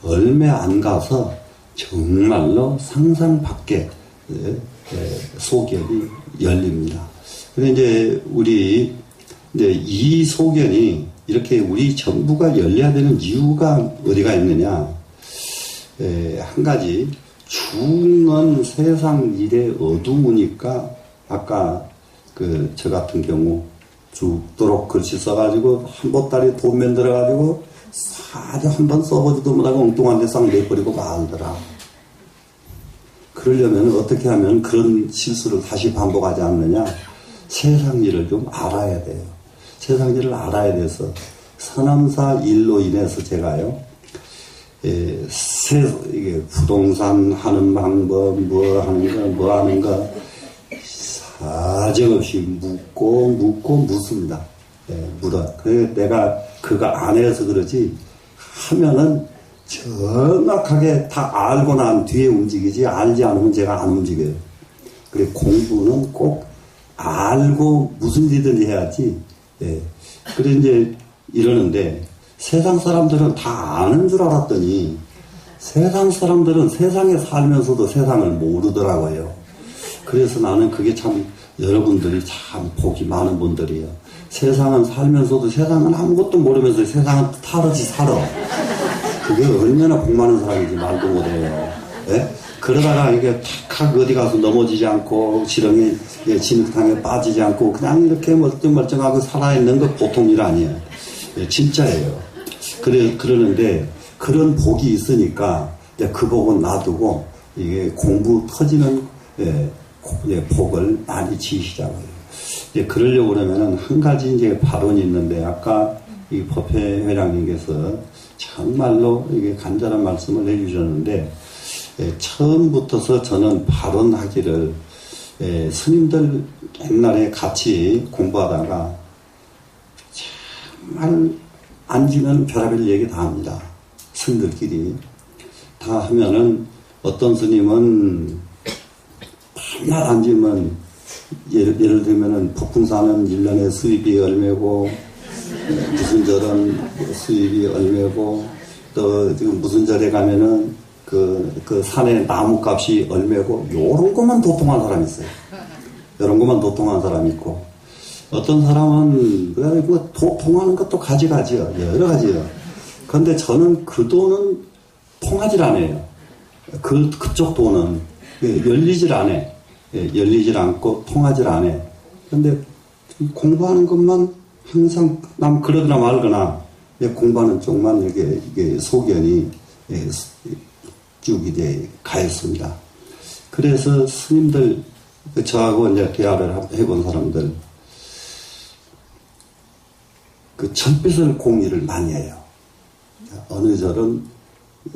얼마 안 가서 정말로 상상 밖의 소견이 열립니다. 근데 이제 이 소견이 이렇게 우리 전부가 열려야 되는 이유가 어디가 있느냐? 한 가지, 중은 세상 일에 어두우니까 아까 저 같은 경우 죽도록 글씨 써가지고 한 보따리 돈 만들어가지고 아주 한 번 써보지도 못하고 엉뚱한 데 싹 내버리고 말더라. 그러려면 어떻게 하면 그런 실수를 다시 반복하지 않느냐? 세상 일을 좀 알아야 돼요. 세상 일을 알아야 돼서 선암사 일로 인해서 제가요, 이게 부동산 하는 방법, 뭐 하는 거 사정없이 묻습니다. 물어. 그래 내가 그거 안 해서 그러지 하면은 정확하게 다 알고 난 뒤에 움직이지, 알지 않으면 제가 안 움직여요. 그래 공부는 꼭 알고 무슨 일이든지 해야지. 그래 이제 이러는데 세상 사람들은 다 아는 줄 알았더니 세상 사람들은 세상에 살면서도 세상을 모르더라고요. 그래서 나는 그게 참 여러분들이 참 복이 많은 분들이에요. 세상은 살면서도 세상은 아무것도 모르면서 세상은 탈없이 살아. 그게 얼마나 복 많은 사람인지 말도 못해요. 예? 그러다가 이게 탁 어디 가서 넘어지지 않고 지렁이 진흙탕에 빠지지 않고 그냥 이렇게 멀쩡멀쩡하고 살아있는 거 보통 일 아니에요. 예, 진짜예요. 그러는데 그런 복이 있으니까 그 복은 놔두고 이게 공부 터지는 복을 많이 지으시자고요. 그러려고 그러면은 한 가지 이제 발언이 있는데 아까 이 법회 회장님께서 정말로 이게 간절한 말씀을 해주셨는데 처음부터서 저는 발언하기를 스님들 옛날에 같이 공부하다가 정말 앉으면 별의별 얘기 다 합니다. 스님들끼리 다 하면은 어떤 스님은 맨날 앉으면 예를 들면은 폭풍사는 1년에 수입이 얼마고 무슨 절은 수입이 얼마고 또 지금 무슨 절에 가면은 그 산의 나무값이 얼마고 요런 것만 도통한 사람이 있어요. 요런 것만 도통한 사람이 있고 어떤 사람은 뭐 도통하는 것도 가지가지요. 여러 가지요. 그런데 저는 그 돈은 통하질 않아요. 그쪽 돈은 열리질 않아요. 열리질 않고 통하질 않아요. 그런데 공부하는 것만 항상 남 그러거나 말거나 공부하는 쪽만 이게 소견이 쭉 이제 가했습니다. 그래서 스님들 저하고 이제 대화를 해본 사람들 그 천빛을 공유를 많이 해요. 어느 절은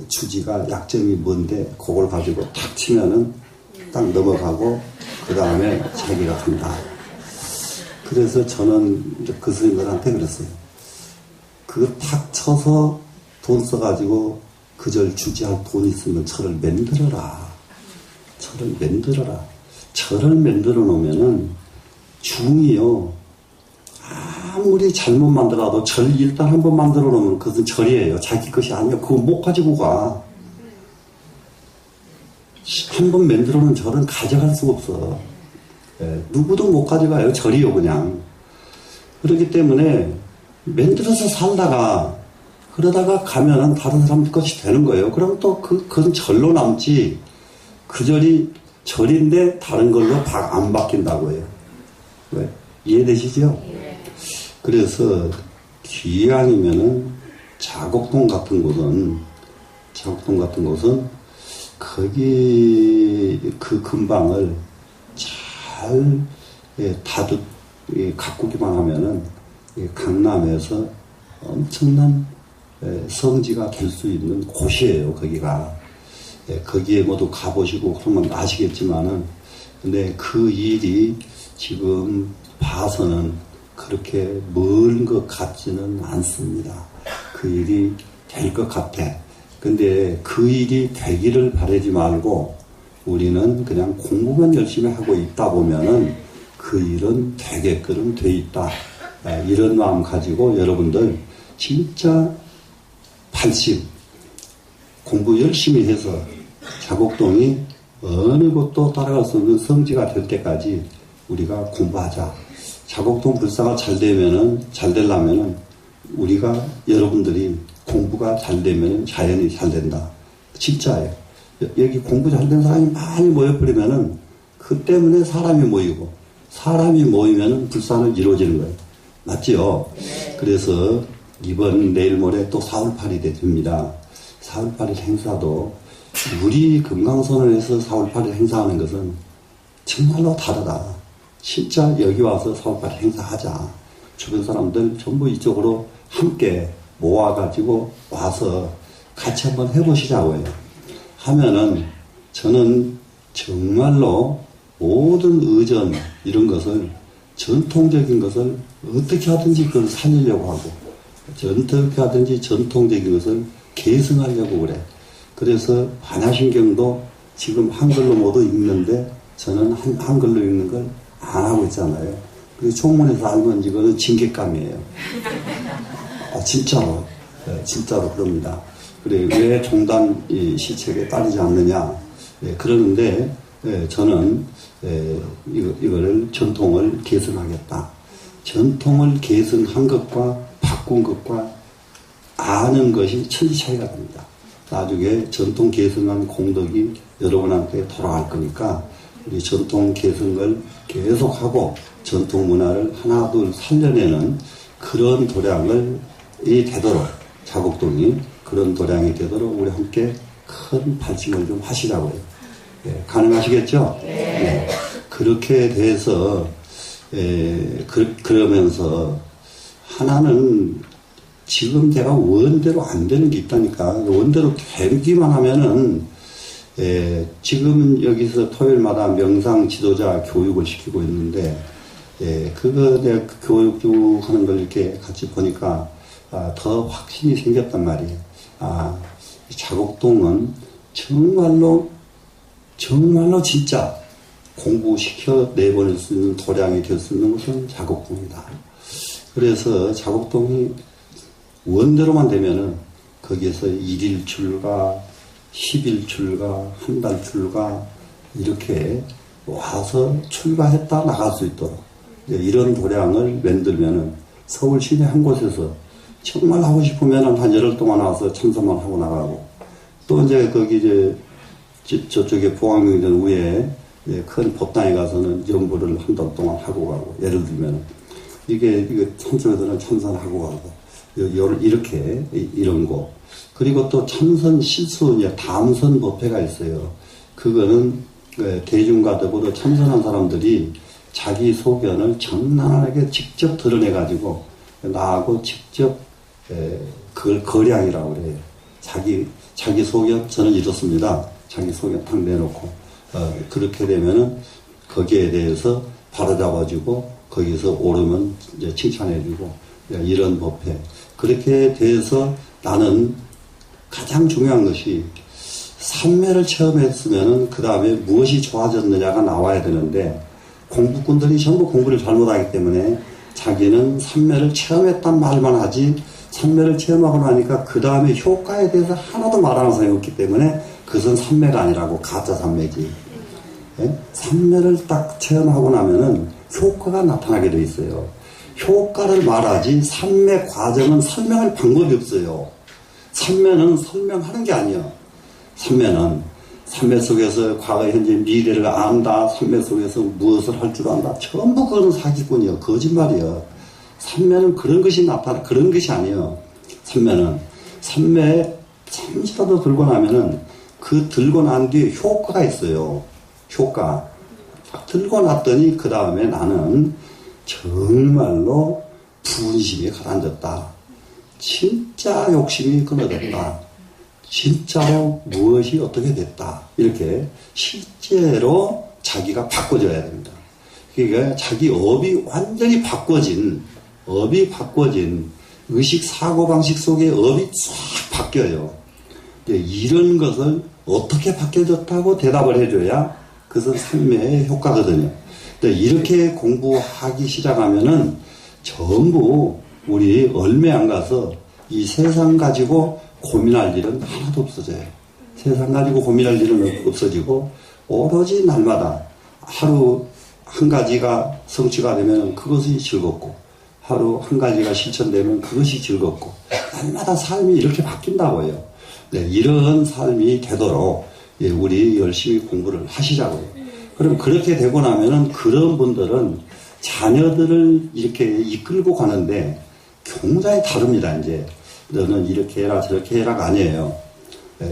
주지가 약점이 뭔데 그걸 가지고 탁 치면은 딱 넘어가고 그 다음에 자기가 간다. 그래서 저는 그 스님들한테 그랬어요. 그거 탁 쳐서 돈 써가지고 그 절 주지할 돈 있으면 절을 만들어라. 절을 만들어라. 절을 만들어 놓으면은 중이요. 아무리 잘못 만들어도 절 일단 한번 만들어 놓으면 그것은 절이에요. 자기 것이 아니에요. 그거 못 가지고 가. 한번 만들어 놓은 절은 가져갈 수가 없어. 누구도 못 가져가요. 절이요, 그냥. 그렇기 때문에 만들어서 살다가 그러다가 가면은 다른 사람들 것이 되는 거예요. 그럼 또 그건 절로 남지. 그 절이 절인데 다른 걸로 안 바뀐다고 해요. 왜? 이해되시죠? 그래서 기왕이면은 자곡동 같은 곳은 거기 그 근방을 잘 다듬 가꾸기만 하면은 강남에서 엄청난 성지가 될 수 있는 곳이에요. 거기가. 거기에 모두 가보시고 그러면 아시겠지만은 근데 그 일이 지금 봐서는 그렇게 먼 것 같지는 않습니다. 그 일이 될 것 같아. 근데 그 일이 되기를 바라지 말고 우리는 그냥 공부만 열심히 하고 있다 보면은 그 일은 되게끔 돼 있다. 이런 마음 가지고 여러분들 진짜 80 공부 열심히 해서 자곡동이 어느 곳도 따라갈 수 없는 성지가 될 때까지 우리가 공부하자. 자곡동 불사가 잘 되려면은 우리가 여러분들이 공부가 잘 되면 자연이 잘 된다. 진짜예요. 여기 공부 잘 된 사람이 많이 모여버리면은 그 때문에 사람이 모이고 사람이 모이면은 불사는 이루어지는 거예요. 맞지요? 그래서 이번 내일 모레 또 4월 8일이 됩니다. 4월 8일 행사도 우리 금강선언에서 4월 8일 행사하는 것은 정말로 다르다. 진짜 여기 와서 4월 8일 행사하자. 주변 사람들 전부 이쪽으로 함께 모아가지고 와서 같이 한번 해보시자고 해요. 하면은 저는 정말로 모든 의전 이런 것을 전통적인 것을 어떻게 하든지 그걸 살리려고 하고 어떻게 하든지 전통적인 것을 계승하려고 그래. 그래서 반야신경도 지금 한글로 모두 읽는데 저는 한글로 읽는 걸 안 하고 있잖아요. 그래서 총문에서 알면 이거는 징계감이에요. 진짜로. 진짜로 그럽니다. 그래, 왜 종단 이 시책에 따르지 않느냐. 그러는데 저는 이거를 전통을 계승하겠다. 전통을 계승한 것과 바꾼 것과 아는 것이 천지 차이가 됩니다. 나중에 전통 계승한 공덕이 여러분한테 돌아갈 거니까 우리 전통 계승을 계속하고 전통 문화를 하나 둘 살려내는 그런 도량이 되도록 자곡동이 그런 도량이 되도록 우리 함께 큰 발심을 좀 하시라고요. 가능하시겠죠? 네. 그렇게 돼서 그러면서 하나는 지금 제가 원대로 안 되는 게 있다니까. 원대로 되기만 하면은 지금 여기서 토요일마다 명상 지도자 교육을 시키고 있는데 그거 내가 교육하는 걸 이렇게 같이 보니까 더 확신이 생겼단 말이에요. 자곡동은 정말로 진짜 공부시켜 내보낼 수 있는 도량이 될 수 있는 것은 자곡동이다. 그래서 자곡동이 원대로만 되면은 거기에서 1일 출가, 10일 출가, 한 달 출가 이렇게 와서 출가했다 나갈 수 있도록 이런 도량을 만들면은 서울 시내 한 곳에서 정말 하고 싶으면은 한 열흘 동안 와서 참선만 하고 나가고 또 이제 거기 저쪽에 봉황명전 위에 큰 법당에 가서는 연부를 한 달 동안 하고 가고 예를 들면은 이게 산속에서는 참선하고 가고 이렇게 이런 거 그리고 또 참선 실수 이제 담선 법회가 있어요. 그거는 대중과 더불어 참선한 사람들이 자기 소견을 정나하게 직접 드러내 가지고 나하고 직접 그걸 거량이라고 그래요. 자기 소견 저는 이렇습니다. 자기 소견 딱 내놓고 그렇게 되면은 거기에 대해서 바로잡아주고 거기서 오르면 이제 칭찬해주고 이런 법회 그렇게 돼서 나는 가장 중요한 것이 삼매를 체험했으면은 그 다음에 무엇이 좋아졌느냐가 나와야 되는데 공부꾼들이 전부 공부를 잘못하기 때문에 자기는 삼매를 체험했단 말만 하지 삼매를 체험하고 나니까 그 다음에 효과에 대해서 하나도 말하는 사람이 없기 때문에 그것은 삼매가 아니라고 가짜 삼매지. 삼매를 딱 체험하고 나면은 효과가 나타나게 돼 있어요. 효과를 말하지 삼매 과정은 설명할 방법이 없어요. 삼매는 설명하는 게 아니에요. 삼매 속에서 과거, 현재, 미래를 안다. 삼매 속에서 무엇을 할 줄 안다. 전부 그건 사기꾼이요. 거짓말이요. 삼매는 그런 것이 그런 것이 아니에요. 삼매에 잠시라도 들고 나면은 그 들고 난 뒤에 효과가 있어요. 효과. 들고 났더니 그 다음에 나는 정말로 분심이 가라앉았다. 진짜 욕심이 끊어졌다. 진짜로 무엇이 어떻게 됐다. 이렇게 실제로 자기가 바꿔져야 됩니다. 그러니까 자기 업이 완전히 바꿔진 의식 사고방식 속에 업이 싹 바뀌어요. 이런 것을 어떻게 바뀌어졌다고 대답을 해줘야 그것은 삼매의 효과거든요. 이렇게 공부하기 시작하면은 전부 우리 얼마 안 가서 이 세상 가지고 고민할 일은 하나도 없어져요. 세상 가지고 고민할 일은 없어지고 오로지 날마다 하루 한 가지가 성취가 되면 그것이 즐겁고 하루 한 가지가 실천되면 그것이 즐겁고 날마다 삶이 이렇게 바뀐다고요. 이런 삶이 되도록 우리 열심히 공부를 하시자고요. 그럼 그렇게 되고 나면은 그런 분들은 자녀들을 이렇게 이끌고 가는데 굉장히 다릅니다. 이제 너는 이렇게 해라 저렇게 해라가 아니에요.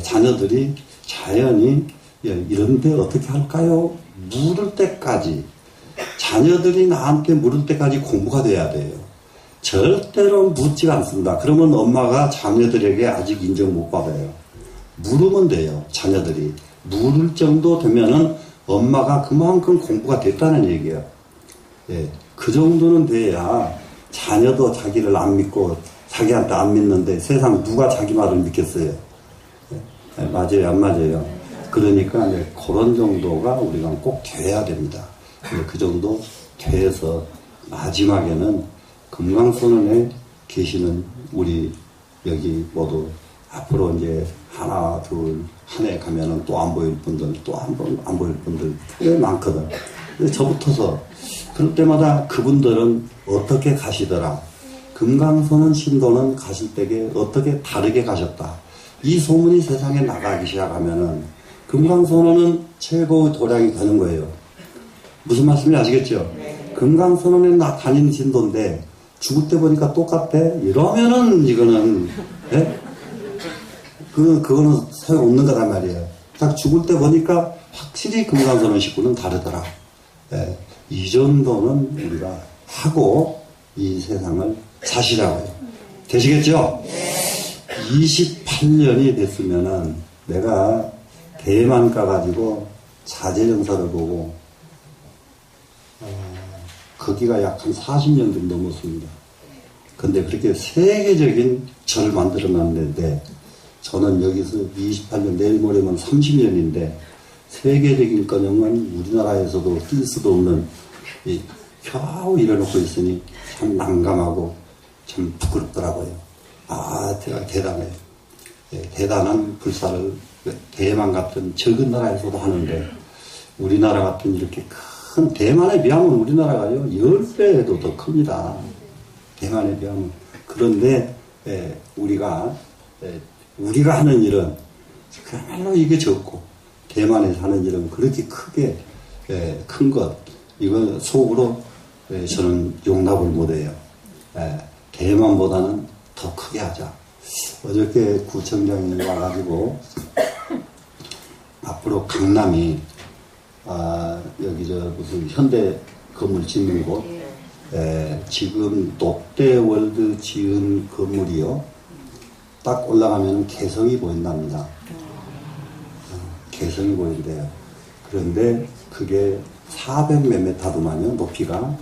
자녀들이 자연히 이런데 어떻게 할까요? 물을 때까지 자녀들이 나한테 물을 때까지 공부가 돼야 돼요. 절대로 묻지가 않습니다. 그러면 엄마가 자녀들에게 아직 인정 못 받아요. 물으면 돼요. 자녀들이 물을 정도 되면은 엄마가 그만큼 공부가 됐다는 얘기예요. 그 정도는 돼야 자녀도 자기를 안 믿고 자기한테 안 믿는데 세상 누가 자기 말을 믿겠어요. 맞아요, 안 맞아요? 그러니까 그런 정도가 우리가 꼭 돼야 됩니다. 그 정도 돼서 마지막에는 금강선언에 계시는 우리 여기 모두 앞으로 이제 하나, 둘, 한 해 가면은 또 안 보일 분들, 또 안 보일 분들 꽤 많거든. 근데 저부터서 그럴 때마다 그분들은 어떻게 가시더라. 금강선언 신도는 가실 때에 어떻게 다르게 가셨다. 이 소문이 세상에 나가기 시작하면은 금강선언은 최고의 도량이 되는 거예요. 무슨 말씀인지 아시겠죠? 금강선언에 다니는 신도인데 죽을 때 보니까 똑같아? 이러면은 이거는 예? 그거는 소용없는 거란 말이에요. 딱 죽을 때 보니까 확실히 금강선언 식구는 다르더라. 예. 이 정도는 우리가 하고 이 세상을 사시라고요. 되시겠죠? 28년이 됐으면은 내가 대만 가가지고 자재정사를 보고 거기가 약 한 40년 정도 넘었습니다. 근데 그렇게 세계적인 절을 만들어 놨는데 저는 여기서 28년 내일 모레면 30년인데 세계적인 우리나라에서도 뛸 수도 없는 겨우 일어놓고 있으니 참 난감하고 참 부끄럽더라고요. 아, 대단해요. 예, 대단한 불사를 대만 같은 적은 나라에서도 하는데 우리나라 같은 이렇게 큰 대만에 비하면 우리나라가요 10배도 더 큽니다. 대만에 비하면. 그런데 우리가 하는 일은 그야말로 이게 적고 대만에서 하는 일은 그렇게 크게 큰 것 이건 속으로 저는 용납을 못해요. 대만보다는 더 크게 하자. 어저께 구청장이 와가지고 앞으로 강남이 여기 무슨 현대 건물 짓는 곳 지금 롯데월드 지은 건물이요 딱 올라가면 개성이 보인답니다. 개성이 보인대요. 그런데 그게 400몇 미터더만요 높이가.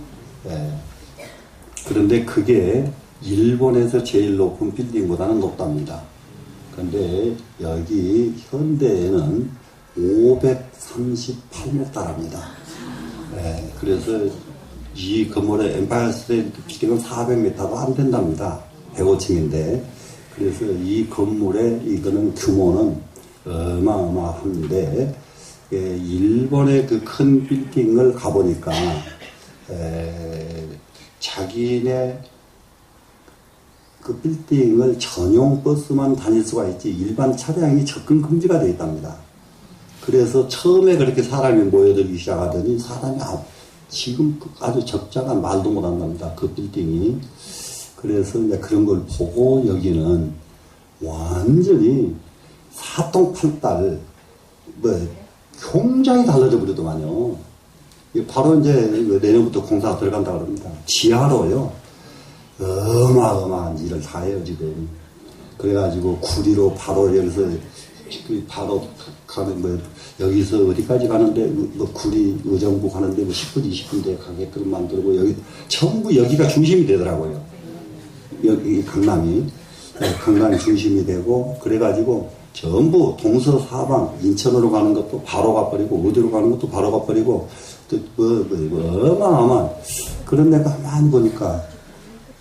그런데 그게 일본에서 제일 높은 빌딩보다는 높답니다. 그런데 여기 현대에는 538m랍니다. 그래서 이 건물의 엠파이어 스테이트 빌딩은 400m도 안 된답니다. 105층인데. 그래서 이 건물의 이거는 규모는 어마어마한데 일본의 그 큰 빌딩을 가보니까 자기네 그 빌딩을 전용 버스만 다닐 수가 있지 일반 차량이 접근 금지가 되어 있답니다. 그래서 처음에 그렇게 사람이 모여들기 시작하더니 사람이 지금 아주 적자가 말도 못한답니다. 그 빌딩이. 그래서 이제 그런 걸 보고 여기는 완전히 사통팔달 공장이 달라져 버리더만요. 바로 이제 내년부터 공사가 들어간다 그럽니다. 지하로요. 어마어마한 일을 다 해요, 지금. 그래가지고 구리로 바로 여기서 바로 가는 여기서 어디까지 가는데 구리 의정부 가는데 10분 20분대 가게끔 만들고 여기 전부 여기가 중심이 되더라고요. 여기 강남이 중심이 되고 그래가지고 전부 동서사방 인천으로 가는 것도 바로 가버리고 어디로 가는 것도 바로 가버리고 어마어마한. 그런데 가만히 보니까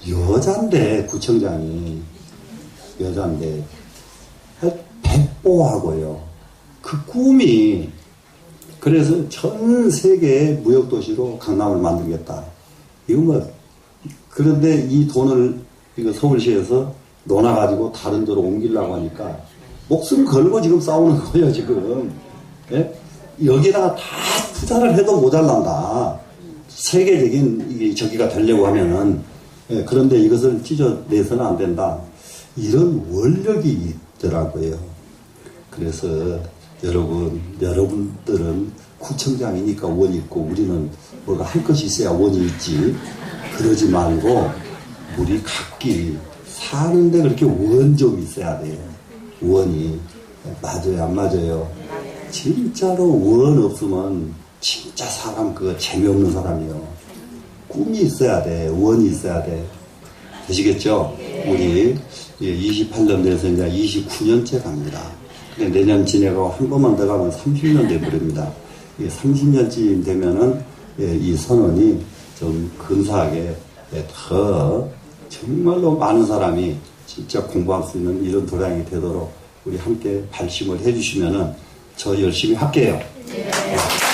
여잔데 구청장이 여잔데 백보하고요. 그 꿈이 그래서 전 세계 무역도시로 강남을 만들겠다. 이거 그런데 이 돈을 이거 서울시에서 논아가지고 다른 데로 옮기려고 하니까 목숨 걸고 지금 싸우는 거예요, 지금. 예? 여기다가 다 투자를 해도 모자란다. 세계적인 이게 저기가 되려고 하면은. 예, 그런데 이것을 찢어내서는 안 된다. 이런 원력이 있더라고요. 그래서 여러분들은 구청장이니까 원이 있고 우리는 뭐가 할 것이 있어야 원이 있지. 그러지 말고 우리 각기 사는데 그렇게 원 좀 있어야 돼요. 원이. 맞아요, 안 맞아요? 진짜로 원 없으면 진짜 사람 그거 재미없는 사람이에요. 꿈이 있어야 돼. 원이 있어야 돼. 되시겠죠? 우리 28년 돼서 이제 29년째 갑니다. 근데 내년 지내고 한 번만 더 가면 30년 돼버립니다. 30년쯤 되면은 이 선언이 좀 근사하게 더 정말로 많은 사람이 진짜 공부할 수 있는 이런 도량이 되도록 우리 함께 발심을 해주시면은 저 열심히 할게요. 네.